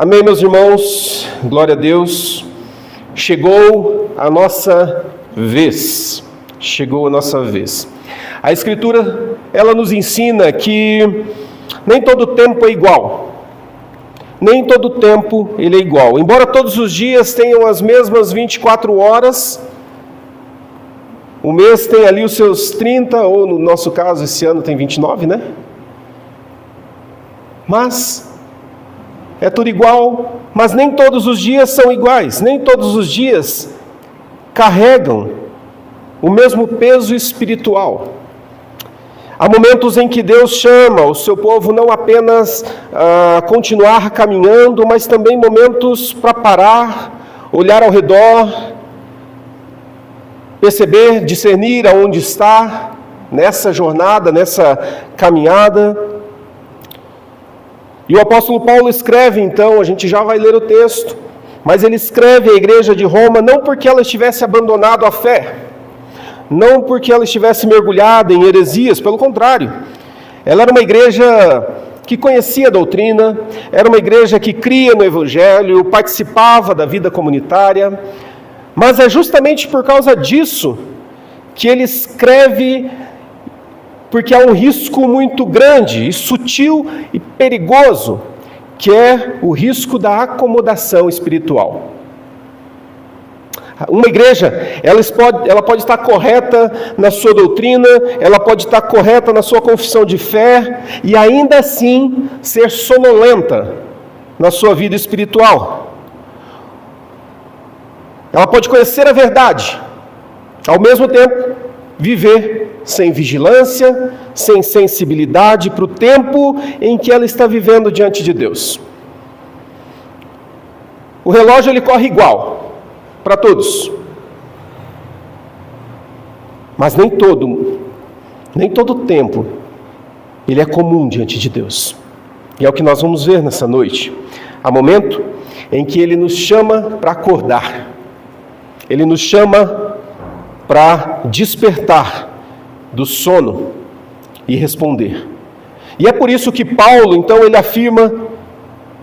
Amém, meus irmãos, glória a Deus. Chegou a nossa vez. A Escritura, ela nos ensina que nem todo tempo é igual. Nem todo tempo ele é igual. Embora todos os dias tenham as mesmas 24 horas, o mês tem ali os seus 30, ou no nosso caso, esse ano tem 29, né? Mas é tudo igual, mas nem todos os dias são iguais, nem todos os dias carregam o mesmo peso espiritual. Há momentos em que Deus chama o seu povo não apenas a continuar caminhando, mas também momentos para parar, olhar ao redor, perceber, discernir aonde está, nessa jornada, nessa caminhada. E o apóstolo Paulo escreve, então, a gente já vai ler o texto, mas ele escreve à igreja de Roma não porque ela estivesse abandonado a fé, não porque ela estivesse mergulhada em heresias, pelo contrário. Ela era uma igreja que conhecia a doutrina, era uma igreja que cria no Evangelho, participava da vida comunitária, mas é justamente por causa disso que ele escreve, porque há um risco muito grande, e sutil e perigoso, que é o risco da acomodação espiritual. Uma igreja, ela pode estar correta na sua doutrina, ela pode estar correta na sua confissão de fé, e ainda assim ser sonolenta na sua vida espiritual. Ela pode conhecer a verdade, ao mesmo tempo viver sem vigilância, sem sensibilidade para o tempo em que ela está vivendo diante de Deus. O relógio ele corre igual para todos, mas nem todo tempo ele é comum diante de Deus. E é o que nós vamos ver nessa noite. Há momento em que ele nos chama para acordar, ele nos chama para despertar do sono e responder. E é por isso que Paulo, então, ele afirma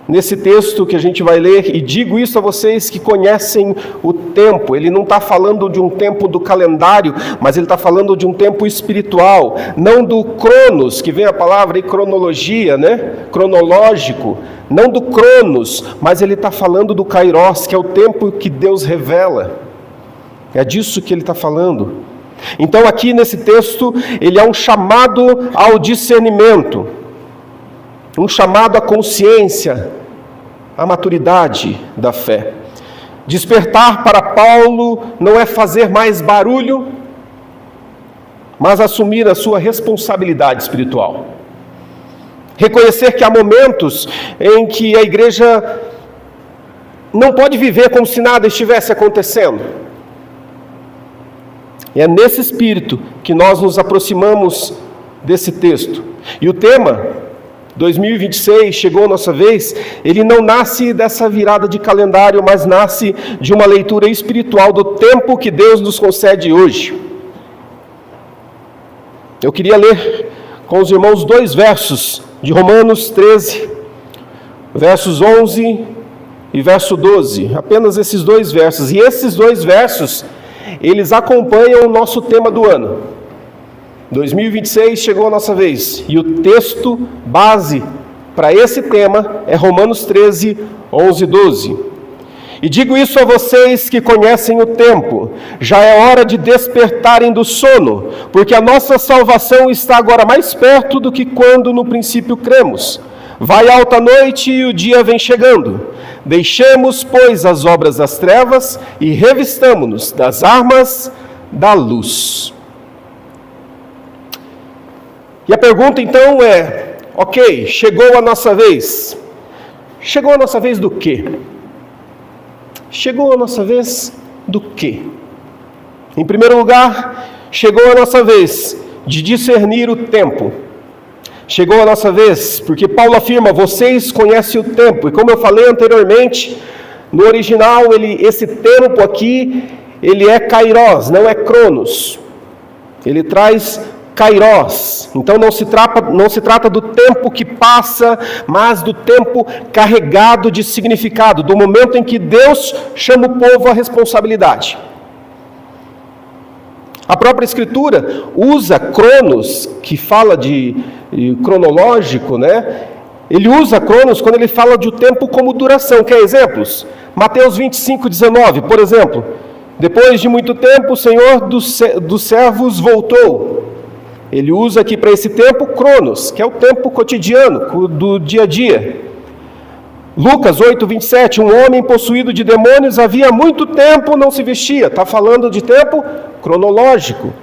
nesse texto que a gente vai ler, e digo isso a vocês que conhecem o tempo, ele não está falando de um tempo do calendário, mas ele está falando de um tempo espiritual, não do cronos, que vem a palavra aí, cronologia, né? Cronológico, não do cronos, mas ele está falando do kairos, que é o tempo que Deus revela. É disso que ele está falando. Então aqui nesse texto, ele é um chamado ao discernimento, um chamado à consciência, à maturidade da fé. Despertar para Paulo não é fazer mais barulho, mas assumir a sua responsabilidade espiritual. Reconhecer que há momentos em que a igreja não pode viver como se nada estivesse acontecendo. E é nesse espírito que nós nos aproximamos desse texto. E o tema, 2026, chegou a nossa vez, ele não nasce dessa virada de calendário, mas nasce de uma leitura espiritual do tempo que Deus nos concede hoje. Eu queria ler com os irmãos 2 versos de Romanos 13, versos 11 e verso 12. Apenas esses 2 versos. E esses 2 versos, eles acompanham o nosso tema do ano. 2026 chegou a nossa vez, e o texto base para esse tema é Romanos 13, 11 e 12. E digo isso a vocês que conhecem o tempo, já é hora de despertarem do sono, porque a nossa salvação está agora mais perto do que quando no princípio cremos. Vai alta a noite e o dia vem chegando. Deixemos, pois, as obras das trevas e revistamo-nos das armas da luz. E a pergunta então é, ok, chegou a nossa vez. Chegou a nossa vez do quê? Chegou a nossa vez do quê? Em primeiro lugar, chegou a nossa vez de discernir o tempo. Chegou a nossa vez, porque Paulo afirma, vocês conhecem o tempo. E como eu falei anteriormente, no original, esse tempo aqui, ele é kairos, não é cronos. Ele traz Kairos. Então não se trata do tempo que passa, mas do tempo carregado de significado, do momento em que Deus chama o povo à responsabilidade. A própria Escritura usa Cronos, que fala de cronológico, né? Ele usa Cronos quando ele fala de o tempo como duração. Quer exemplos? Mateus 25, 19, por exemplo. Depois de muito tempo, o Senhor dos servos voltou. Ele usa aqui para esse tempo Cronos, que é o tempo cotidiano, do dia a dia. Lucas 8, 27, um homem possuído de demônios havia muito tempo não se vestia. Está falando de tempo cronológico.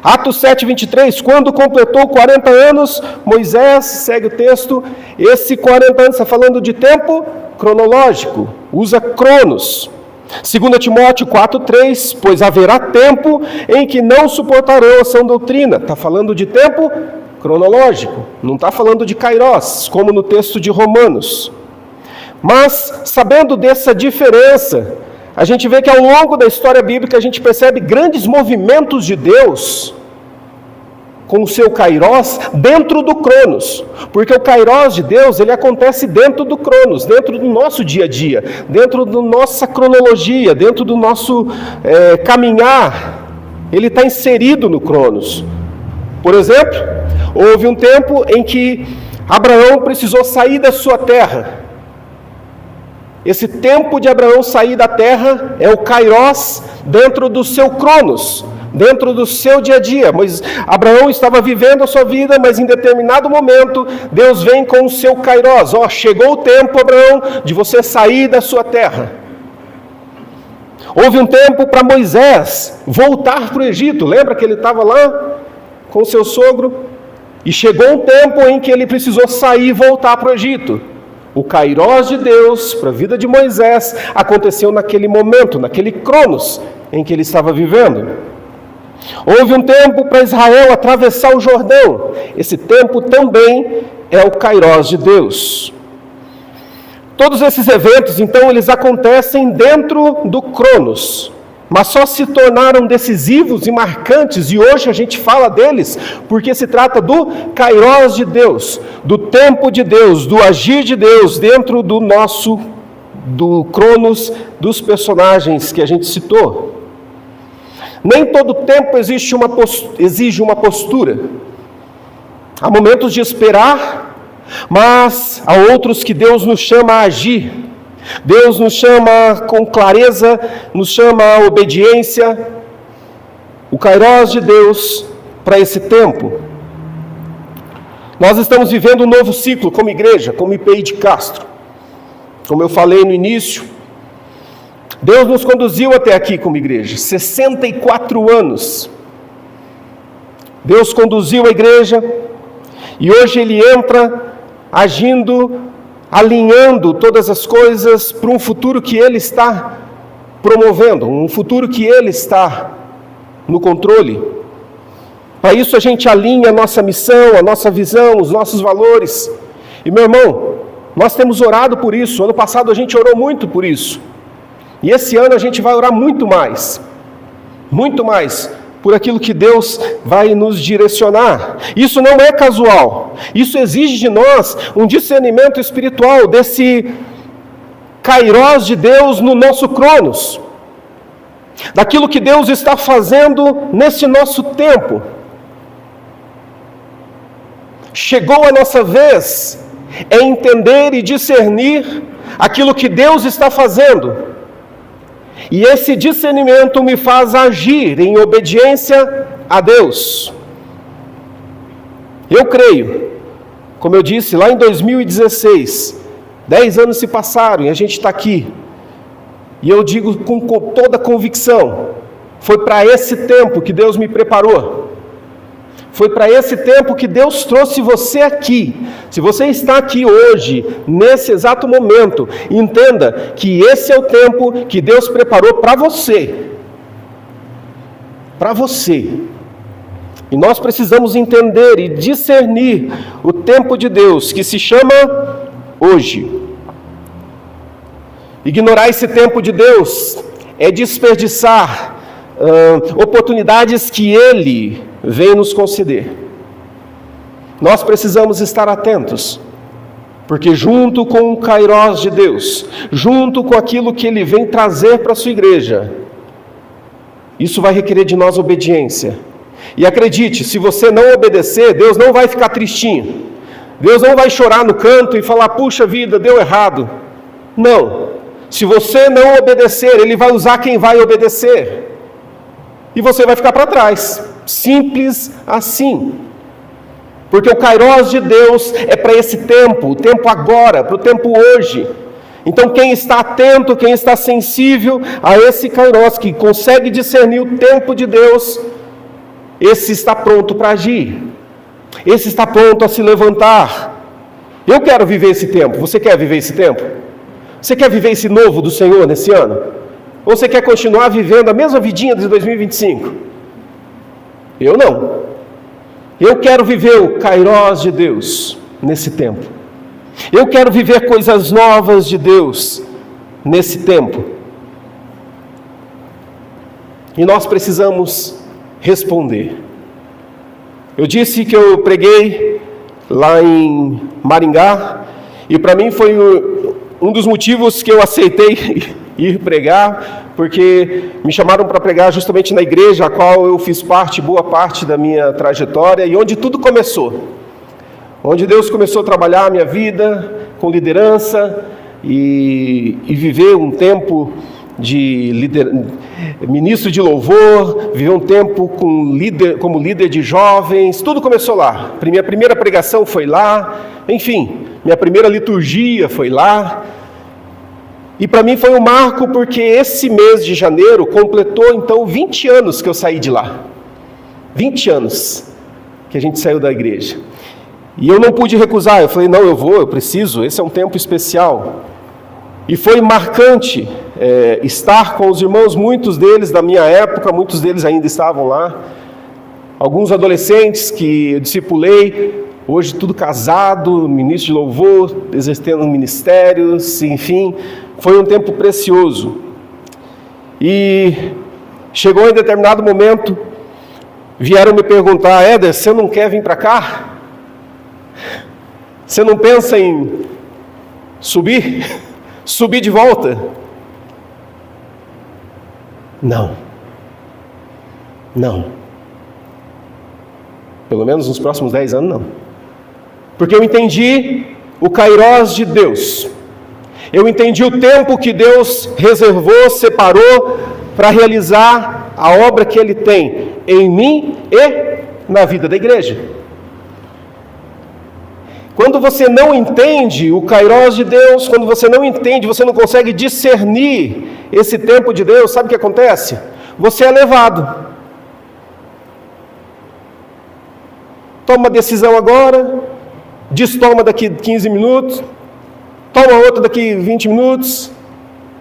Atos 7, 23, quando completou 40 anos, Moisés, segue o texto, esse 40 anos está falando de tempo cronológico, usa Cronos. 2 Timóteo 4,3, pois haverá tempo em que não suportarão a sã doutrina. Está falando de tempo cronológico, não está falando de Kairos, como no texto de Romanos. Mas, sabendo dessa diferença, a gente vê que ao longo da história bíblica a gente percebe grandes movimentos de Deus com o seu Kairos dentro do Cronos, porque o Kairos de Deus, ele acontece dentro do Cronos, dentro do nosso dia a dia, dentro da nossa cronologia, dentro do nosso caminhar, ele está inserido no Cronos. Por exemplo, houve um tempo em que Abraão precisou sair da sua terra. Esse tempo de Abraão sair da terra é o Kairos dentro do seu Cronos, dentro do seu dia a dia. Mas Abraão estava vivendo a sua vida, mas em determinado momento, Deus vem com o seu Kairos. Chegou o tempo, Abraão, de você sair da sua terra. Houve um tempo para Moisés voltar para o Egito. Lembra que ele estava lá com o seu sogro? E chegou um tempo em que ele precisou sair e voltar para o Egito. O Kairos de Deus para a vida de Moisés aconteceu naquele momento, naquele Cronos em que ele estava vivendo. Houve um tempo para Israel atravessar o Jordão. Esse tempo também é o Kairos de Deus. Todos esses eventos, então, eles acontecem dentro do Cronos, mas só se tornaram decisivos e marcantes, e hoje a gente fala deles, porque se trata do Kairos de Deus, do tempo de Deus, do agir de Deus dentro do Cronos dos personagens que a gente citou. Nem todo tempo exige uma postura. Há momentos de esperar, mas há outros que Deus nos chama a agir. Deus nos chama com clareza, nos chama a obediência. O Kairos de Deus para esse tempo. Nós estamos vivendo um novo ciclo como igreja, como IPI de Castro. Como eu falei no início, Deus nos conduziu até aqui como igreja, 64 anos. Deus conduziu a igreja e hoje Ele entra agindo, alinhando todas as coisas para um futuro que Ele está promovendo, um futuro que Ele está no controle. Para isso a gente alinha a nossa missão, a nossa visão, os nossos valores. E meu irmão, nós temos orado por isso. Ano passado a gente orou muito por isso. E esse ano a gente vai orar muito mais, por aquilo que Deus vai nos direcionar. Isso não é casual, isso exige de nós um discernimento espiritual desse Kairos de Deus no nosso Cronos, daquilo que Deus está fazendo nesse nosso tempo. Chegou a nossa vez em entender e discernir aquilo que Deus está fazendo. E esse discernimento me faz agir em obediência a Deus. Eu creio, como eu disse, lá em 2016, 10 anos se passaram e a gente está aqui. E eu digo com toda convicção, foi para esse tempo que Deus me preparou. Foi para esse tempo que Deus trouxe você aqui. Se você está aqui hoje, nesse exato momento, entenda que esse é o tempo que Deus preparou para você. Para você. E nós precisamos entender e discernir o tempo de Deus, que se chama hoje. Ignorar esse tempo de Deus é desperdiçar oportunidades que Ele vem nos conceder. Nós precisamos estar atentos, porque junto com o Kairós de Deus, junto com aquilo que Ele vem trazer para a sua igreja, isso vai requerer de nós obediência. E acredite, se você não obedecer, Deus não vai ficar tristinho. Deus não vai chorar no canto e falar, puxa vida, deu errado. Não. Se você não obedecer, Ele vai usar quem vai obedecer. E você vai ficar para trás. Simples assim. Porque o Kairós de Deus é para esse tempo, o tempo agora, para o tempo hoje. Então quem está atento, quem está sensível a esse Kairós, que consegue discernir o tempo de Deus, esse está pronto para agir. Esse está pronto a se levantar. Eu quero viver esse tempo. Você quer viver esse tempo? Você quer viver esse novo do Senhor nesse ano? Ou você quer continuar vivendo a mesma vidinha de 2025? Eu não. Eu quero viver o Kairós de Deus nesse tempo. Eu quero viver coisas novas de Deus nesse tempo. E nós precisamos responder. Eu disse que eu preguei lá em Maringá, e para mim foi um dos motivos que eu aceitei ir pregar, porque me chamaram para pregar justamente na igreja a qual eu fiz parte, boa parte da minha trajetória, e onde tudo começou. Onde Deus começou a trabalhar a minha vida com liderança e viver um tempo de ministro de louvor, viver um tempo como líder de jovens, tudo começou lá. Minha primeira pregação foi lá, enfim, minha primeira liturgia foi lá. E para mim foi um marco porque esse mês de janeiro completou então 20 anos que eu saí de lá. 20 anos que a gente saiu da igreja. E eu não pude recusar, eu falei, não, eu preciso, esse é um tempo especial. E foi marcante estar com os irmãos, muitos deles da minha época, muitos deles ainda estavam lá. Alguns adolescentes que eu discipulei, hoje tudo casado, ministro de louvor, exercendo ministérios, enfim, foi um tempo precioso. E chegou em determinado momento, vieram me perguntar, Éder, você não quer vir para cá? Você não pensa em subir? Subir de volta? Não. Pelo menos nos próximos 10 anos, não. Porque eu entendi o Kairós de Deus. Eu entendi o tempo que Deus reservou, separou para realizar a obra que Ele tem em mim e na vida da igreja. Quando você não entende o Kairós de Deus, quando você não entende, você não consegue discernir esse tempo de Deus, sabe o que acontece? Você é levado. Toma uma decisão agora, destoma daqui 15 minutos, toma outra daqui 20 minutos,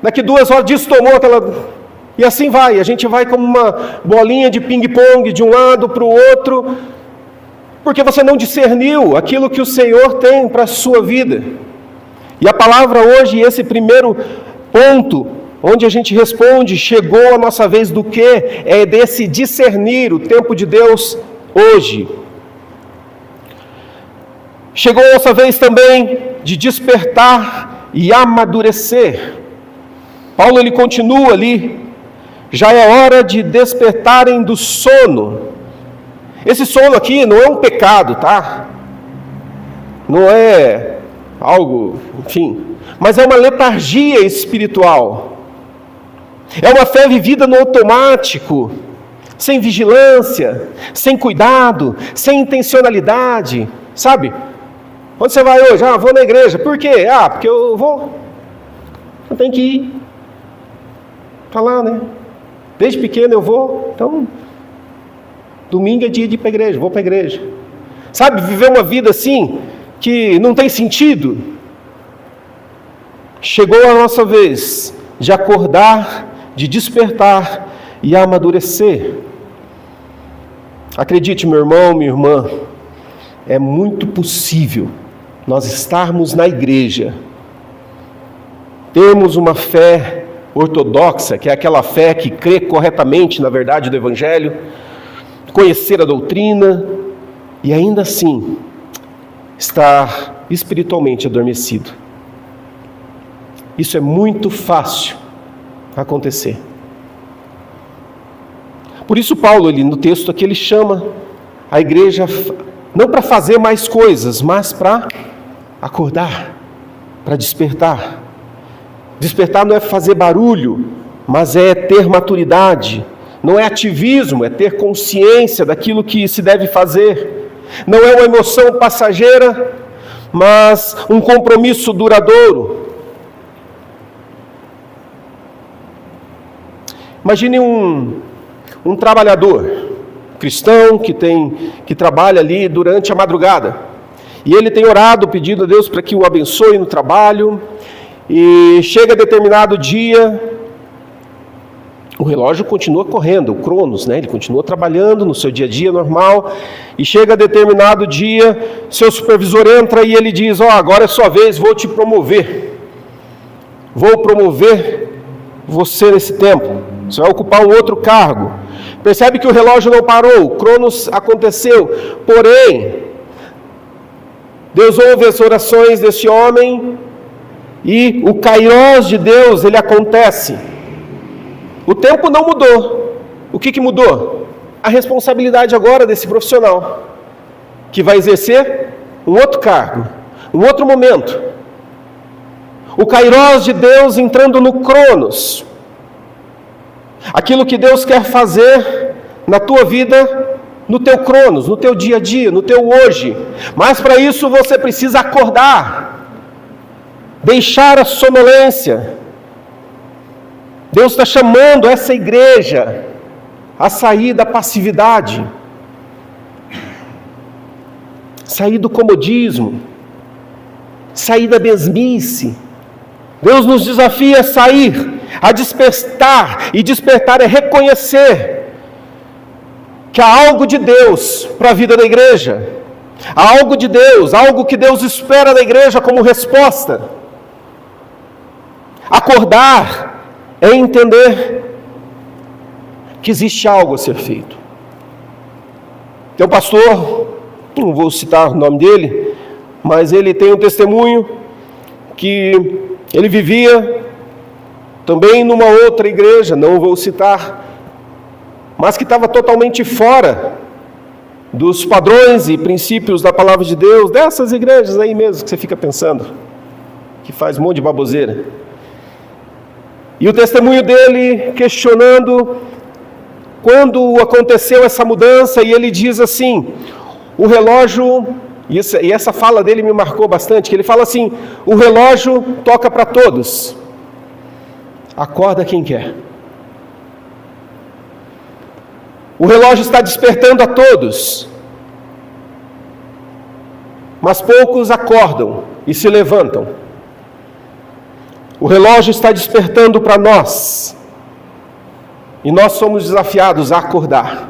daqui 2 horas destomou aquela... E assim vai, a gente vai como uma bolinha de ping-pong de um lado para o outro, porque você não discerniu aquilo que o Senhor tem para a sua vida. E a palavra hoje, esse primeiro ponto, onde a gente responde, chegou a nossa vez do quê? É desse discernir o tempo de Deus hoje. Chegou a nossa vez também de despertar e amadurecer. Paulo ele continua ali, já é hora de despertarem do sono. Esse sono aqui não é um pecado, tá? Não é algo, enfim, mas é uma letargia espiritual. É uma fé vivida no automático, sem vigilância, sem cuidado, sem intencionalidade, sabe? Onde você vai hoje? Vou na igreja. Por quê? Porque eu vou. Eu tenho que ir. Tá lá, né? Desde pequeno eu vou, então... Domingo é dia de ir para a igreja, vou para a igreja. Sabe, viver uma vida assim, que não tem sentido. Chegou a nossa vez de acordar, de despertar e amadurecer. Acredite, meu irmão, minha irmã, é muito possível nós estarmos na igreja, termos uma fé ortodoxa, que é aquela fé que crê corretamente na verdade do Evangelho, conhecer a doutrina e ainda assim estar espiritualmente adormecido. Isso é muito fácil acontecer. Por isso Paulo, no texto aqui, ele chama a igreja não para fazer mais coisas, mas para acordar, para despertar. Despertar não é fazer barulho, mas é ter maturidade. Não é ativismo, é ter consciência daquilo que se deve fazer. Não é uma emoção passageira, mas um compromisso duradouro. Imagine um trabalhador cristão que trabalha ali durante a madrugada. E ele tem orado, pedindo a Deus para que o abençoe no trabalho. E chega determinado dia, o relógio continua correndo, o Cronos, ele continua trabalhando no seu dia a dia normal. E chega determinado dia, seu supervisor entra e ele diz: agora é sua vez, vou te promover. Vou promover você nesse tempo. Você vai ocupar um outro cargo. Percebe que o relógio não parou, o Cronos aconteceu. Porém, Deus ouve as orações desse homem e o Kairos de Deus, ele acontece. O tempo não mudou. O que mudou? A responsabilidade agora desse profissional, que vai exercer um outro cargo, um outro momento. O Kairos de Deus entrando no Cronos. Aquilo que Deus quer fazer na tua vida, no teu Cronos, no teu dia a dia, no teu hoje. Mas para isso você precisa acordar, deixar a sonolência. Deus está chamando essa igreja a sair da passividade, sair do comodismo, sair da mesmice. Deus nos desafia a sair, a despertar, e despertar é reconhecer que há algo de Deus para a vida da igreja, há algo de Deus, algo que Deus espera da igreja como resposta. Acordar é entender que existe algo a ser feito. Tem um pastor, não vou citar o nome dele, mas ele tem um testemunho que ele vivia também numa outra igreja, não vou citar, mas que estava totalmente fora dos padrões e princípios da palavra de Deus, dessas igrejas aí mesmo que você fica pensando, que faz um monte de baboseira. E o testemunho dele questionando quando aconteceu essa mudança, e ele diz assim, o relógio, e essa fala dele me marcou bastante, que ele fala assim: o relógio toca para todos, acorda quem quer. O relógio está despertando a todos, mas poucos acordam e se levantam. O relógio está despertando para nós, e nós somos desafiados a acordar,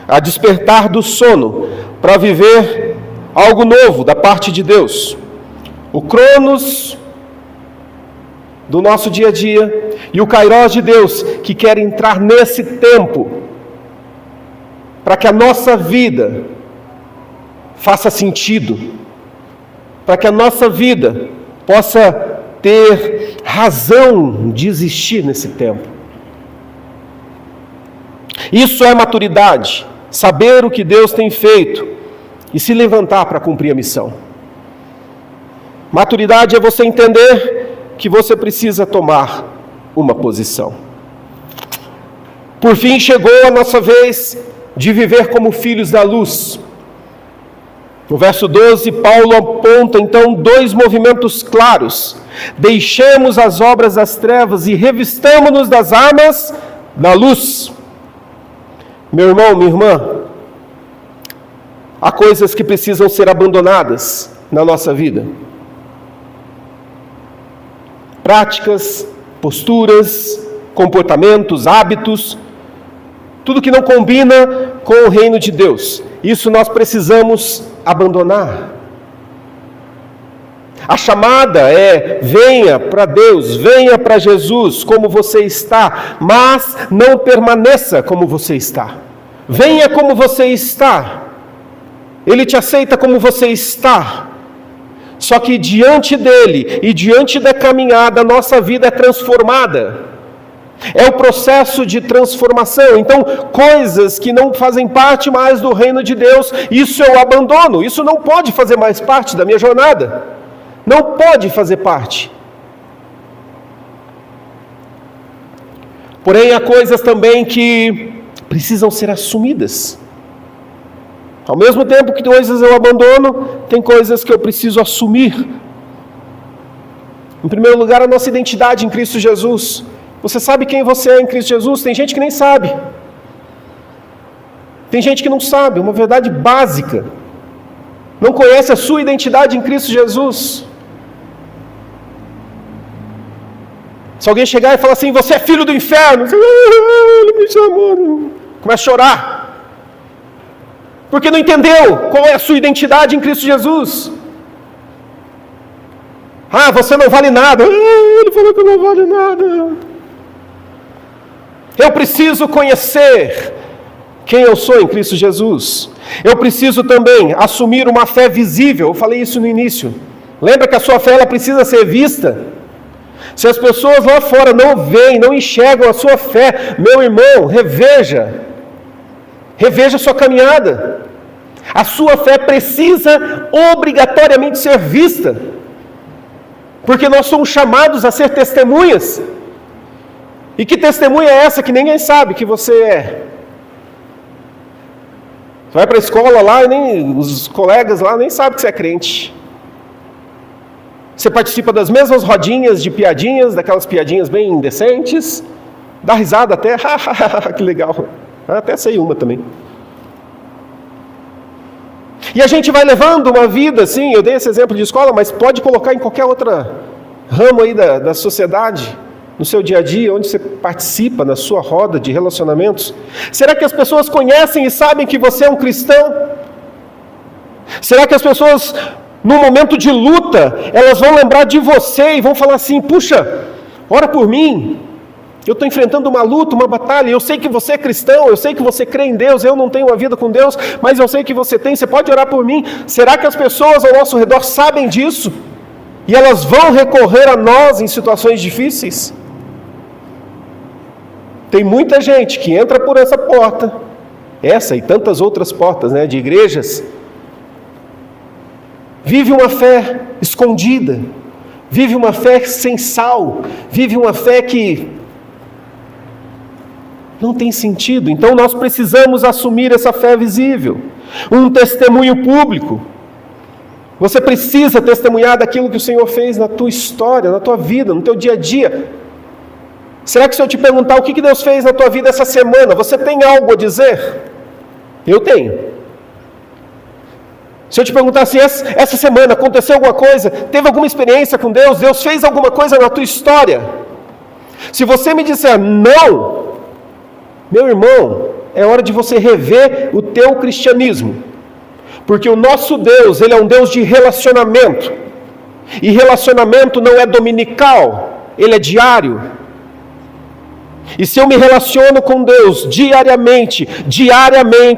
a despertar do sono, para viver algo novo da parte de Deus. O Cronos do nosso dia a dia e o Kairos de Deus, que quer entrar nesse tempo, para que a nossa vida faça sentido, para que a nossa vida possa ter razão de existir nesse tempo. Isso é maturidade, saber o que Deus tem feito e se levantar para cumprir a missão. Maturidade é você entender que você precisa tomar uma posição. Por fim, chegou a nossa vez de viver como filhos da luz. No verso 12, Paulo aponta então dois movimentos claros: deixemos as obras das trevas e revistamo-nos das armas da luz. Meu irmão, minha irmã, há coisas que precisam ser abandonadas na nossa vida. Práticas, posturas, comportamentos, hábitos, tudo que não combina com o reino de Deus. Isso nós precisamos abandonar. A chamada é: venha para Deus, venha para Jesus como você está, mas não permaneça como você está. venha como você está. Ele te aceita como você está. Só que diante dele e diante da caminhada, nossa vida é transformada. É o processo de transformação. Então, coisas que não fazem parte mais do reino de Deus, isso eu abandono. Isso não pode fazer mais parte da minha jornada. Não pode fazer parte. Porém, há coisas também que precisam ser assumidas. Ao mesmo tempo que coisas eu abandono, tem coisas que eu preciso assumir. Em primeiro lugar, a nossa identidade em Cristo Jesus. Você sabe quem você é em Cristo Jesus? Tem gente que nem sabe. Tem gente que não sabe, uma verdade básica. Não conhece a sua identidade em Cristo Jesus. Se alguém chegar e falar assim, você é filho do inferno, você, ele me chamou, começa a chorar. Porque não entendeu qual é a sua identidade em Cristo Jesus. Ah, você não vale nada. Ele falou que eu não vale nada. Eu preciso conhecer quem eu sou em Cristo Jesus. Eu preciso também assumir uma fé visível. Eu falei isso no início. Lembra que a sua fé ela precisa ser vista? Se as pessoas lá fora não veem, não enxergam a sua fé, meu irmão, reveja a sua caminhada. A sua fé precisa obrigatoriamente ser vista, porque nós somos chamados a ser testemunhas. E que testemunha é essa que ninguém sabe que você é? Você vai para a escola lá e os colegas lá nem sabem que você é crente. Você participa das mesmas rodinhas de piadinhas, daquelas piadinhas bem indecentes, dá risada até, que legal, até sei uma também. E a gente vai levando uma vida assim, eu dei esse exemplo de escola, mas pode colocar em qualquer outra ramo aí da sociedade, no seu dia a dia, onde você participa, na sua roda de relacionamentos. Será que as pessoas conhecem e sabem que você é um cristão? Será que as pessoas, no momento de luta, elas vão lembrar de você e vão falar assim, puxa, ora por mim, eu estou enfrentando uma luta, uma batalha, eu sei que você é cristão, eu sei que você crê em Deus, eu não tenho uma vida com Deus, mas eu sei que você tem, você pode orar por mim. Será que as pessoas ao nosso redor sabem disso? E elas vão recorrer a nós em situações difíceis? Tem muita gente que entra por essa porta, essa e tantas outras portas, de igrejas, vive uma fé escondida, vive uma fé sem sal, vive uma fé que não tem sentido. Então nós precisamos assumir essa fé visível, um testemunho público. Você precisa testemunhar daquilo que o Senhor fez na tua história, na tua vida, no teu dia a dia. Será que se eu te perguntar o que Deus fez na tua vida essa semana, você tem algo a dizer? Eu tenho. Se eu te perguntar assim, essa semana aconteceu alguma coisa, teve alguma experiência com Deus, Deus fez alguma coisa na tua história? Se você me disser não, meu irmão, é hora de você rever o teu cristianismo. Porque o nosso Deus, Ele é um Deus de relacionamento. E relacionamento não é dominical, ele é diário. E se eu me relaciono com Deus diariamente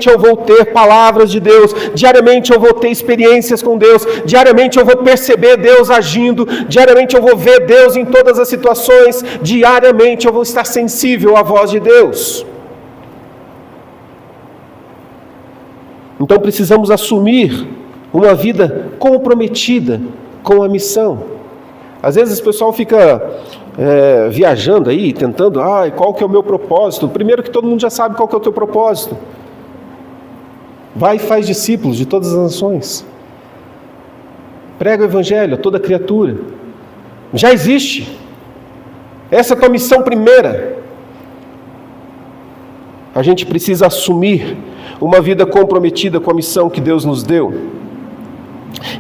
eu vou ter palavras de Deus, diariamente eu vou ter experiências com Deus, diariamente eu vou perceber Deus agindo, diariamente eu vou ver Deus em todas as situações, diariamente eu vou estar sensível à voz de Deus. Então precisamos assumir uma vida comprometida com a missão. Às vezes o pessoal fica viajando aí, tentando, qual que é o meu propósito? Primeiro que todo mundo já sabe qual que é o teu propósito. Vai e faz discípulos de todas as nações. Prega o evangelho a toda criatura. Já existe. Essa é a tua missão primeira. A gente precisa assumir uma vida comprometida com a missão que Deus nos deu.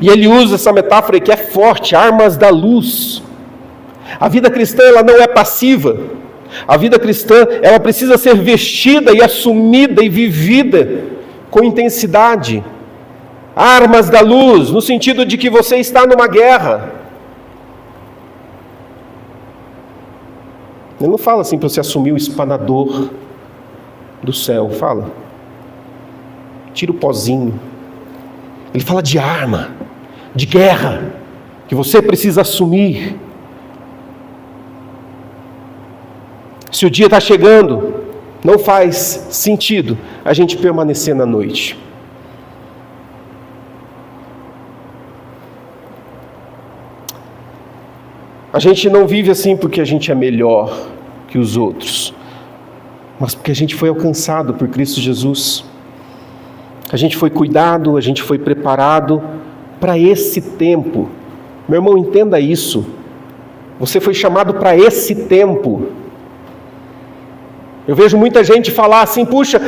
E ele usa essa metáfora aí que é forte, armas da luz. A vida cristã ela não é passiva. A vida cristã ela precisa ser vestida e assumida e vivida com intensidade. Armas da luz, no sentido de que você está numa guerra. Ele não fala assim para você assumir o espanador do céu, fala. tira o pozinho. Ele fala de arma, de guerra, que você precisa assumir. Se o dia está chegando, não faz sentido a gente permanecer na noite. A gente não vive assim porque a gente é melhor que os outros, mas porque a gente foi alcançado por Cristo Jesus. A gente foi cuidado, a gente foi preparado para esse tempo. Meu irmão, entenda isso. Você foi chamado para esse tempo. Eu vejo muita gente falar assim, puxa,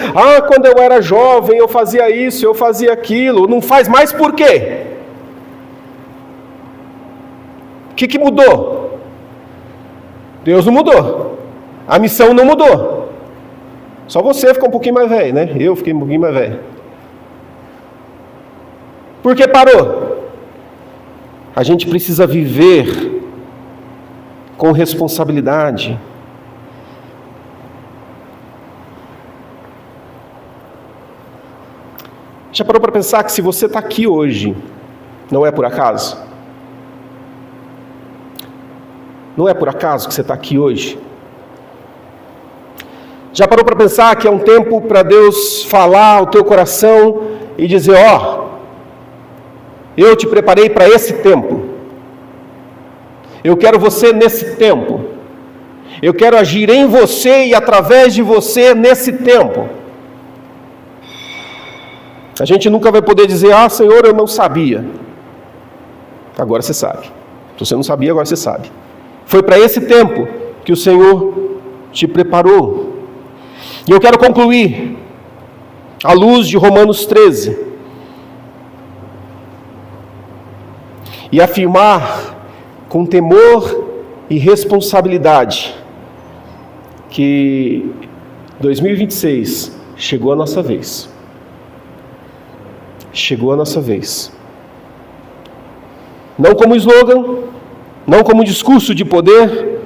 quando eu era jovem eu fazia isso, eu fazia aquilo. Não faz mais por quê? O que mudou? Deus não mudou. A missão não mudou. Só você ficou um pouquinho mais velho, né? Eu fiquei um pouquinho mais velho. Por que parou? A gente precisa viver com responsabilidade. Já parou para pensar que se você está aqui hoje, não é por acaso? Não é por acaso que você está aqui hoje? Já parou para pensar que é um tempo para Deus falar ao teu coração e dizer, eu te preparei para esse tempo. Eu quero você nesse tempo. Eu quero agir em você e através de você nesse tempo. A gente nunca vai poder dizer, Senhor, eu não sabia. Agora você sabe. Se você não sabia, agora você sabe. Foi para esse tempo que o Senhor te preparou. E eu quero concluir, à luz de Romanos 13, e afirmar com temor e responsabilidade que 2026 chegou a nossa vez. Chegou a nossa vez. Não como slogan, não como discurso de poder,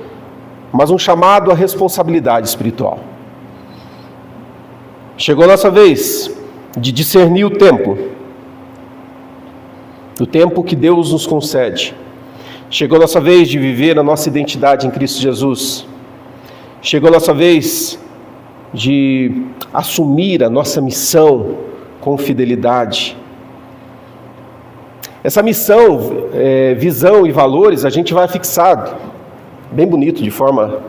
mas um chamado à responsabilidade espiritual. Chegou a nossa vez de discernir o tempo que Deus nos concede. Chegou a nossa vez de viver a nossa identidade em Cristo Jesus. Chegou a nossa vez de assumir a nossa missão com fidelidade. Essa missão, visão e valores, a gente vai fixado, bem bonito, de forma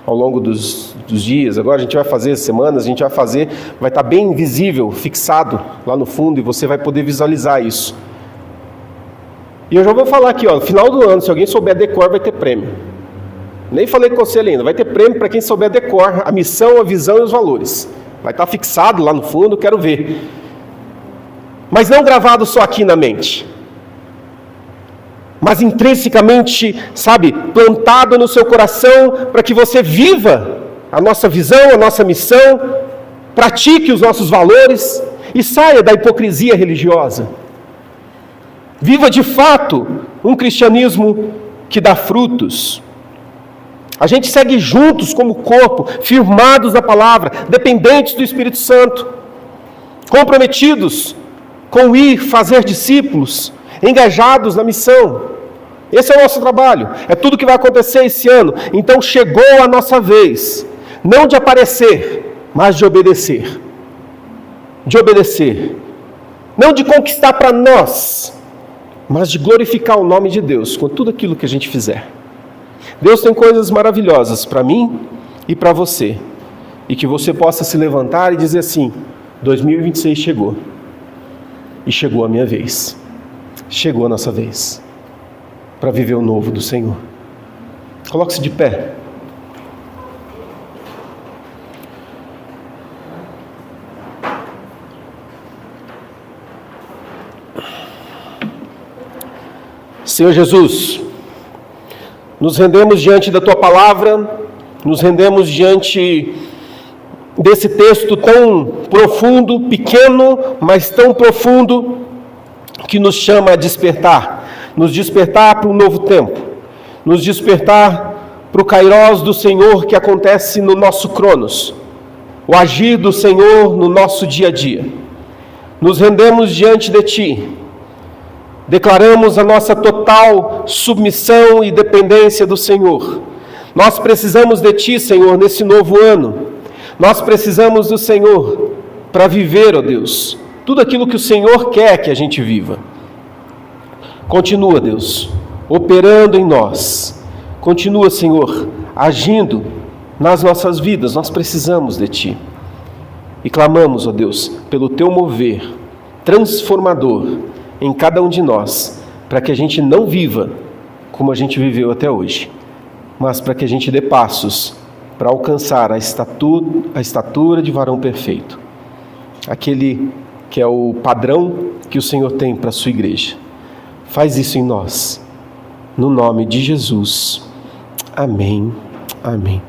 ao longo dos dias. Agora a gente vai fazer semanas, vai estar bem visível, fixado lá no fundo, e você vai poder visualizar isso. E eu já vou falar aqui, no final do ano, se alguém souber decor, vai ter prêmio. Nem falei com você ainda, vai ter prêmio para quem souber decor a missão, a visão e os valores. Vai estar fixado lá no fundo, quero ver. Mas não gravado só aqui na mente, mas intrinsecamente, plantado no seu coração, para que você viva a nossa visão, a nossa missão, pratique os nossos valores e saia da hipocrisia religiosa. Viva de fato um cristianismo que dá frutos. A gente segue juntos como corpo, firmados na palavra, dependentes do Espírito Santo, comprometidos com ir fazer discípulos, engajados na missão. Esse é o nosso trabalho, é tudo que vai acontecer esse ano. Então chegou a nossa vez, não de aparecer, mas de obedecer. De obedecer. Não de conquistar para nós, mas de glorificar o nome de Deus com tudo aquilo que a gente fizer. Deus tem coisas maravilhosas para mim e para você. E que você possa se levantar e dizer assim, 2026 chegou. E chegou a minha vez. Chegou a nossa vez. Para viver o novo do Senhor. Coloque-se de pé. Senhor Jesus, nos rendemos diante da Tua palavra, nos rendemos diante desse texto tão profundo, pequeno, mas tão profundo, que nos chama a despertar. Nos despertar para um novo tempo, nos despertar para o kairós do Senhor que acontece no nosso cronos, o agir do Senhor no nosso dia a dia. nos rendemos diante de Ti, declaramos a nossa total submissão e dependência do Senhor. Nós precisamos de Ti, Senhor, nesse novo ano. Nós precisamos do Senhor para viver, ó Deus, tudo aquilo que o Senhor quer que a gente viva. Continua, Deus, operando em nós. Continua, Senhor, agindo nas nossas vidas. Nós precisamos de Ti. E clamamos, ó Deus, pelo Teu mover transformador em cada um de nós, para que a gente não viva como a gente viveu até hoje, mas para que a gente dê passos para alcançar a estatura de varão perfeito, aquele que é o padrão que o Senhor tem para a sua igreja. Faz isso em nós, no nome de Jesus. Amém. Amém.